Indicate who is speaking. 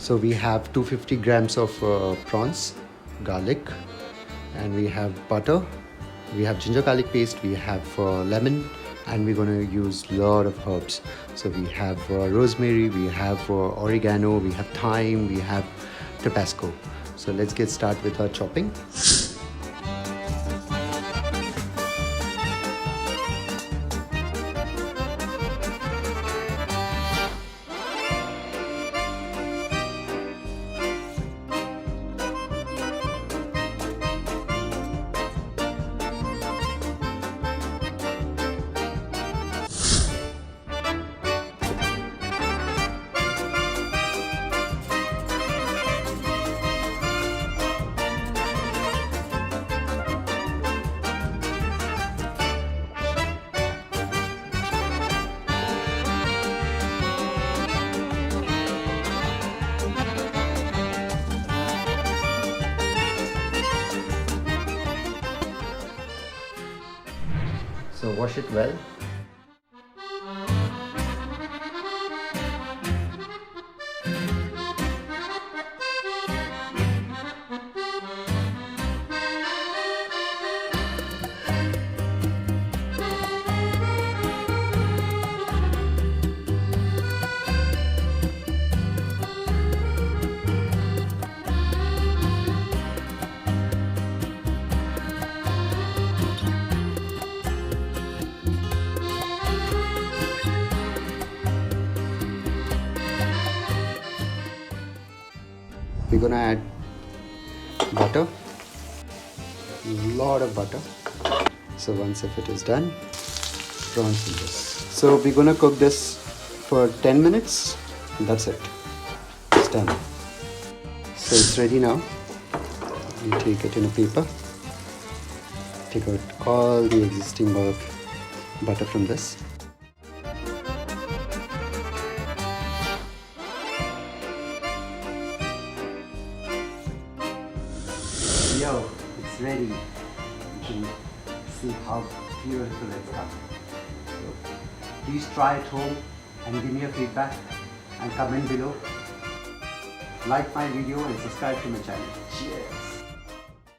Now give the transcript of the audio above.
Speaker 1: So we have 250 grams of prawns, garlic, and we have butter, we have ginger garlic paste, we have lemon, and we're going to use a lot of herbs. So we have rosemary, we have oregano, we have thyme, we have tabasco. So let's get started with our chopping. So wash it well. We're gonna add butter, a lot of butter. So once if it is done, prawns in this. So we're gonna cook this for 10 minutes. That's it. It's done. So it's ready now. You take it in a paper. Take out all the existing butter from this. Yo, it's ready. You can see how beautiful it's come. So please try at home and give me your feedback and comment below. Like my video and subscribe to my channel. Cheers!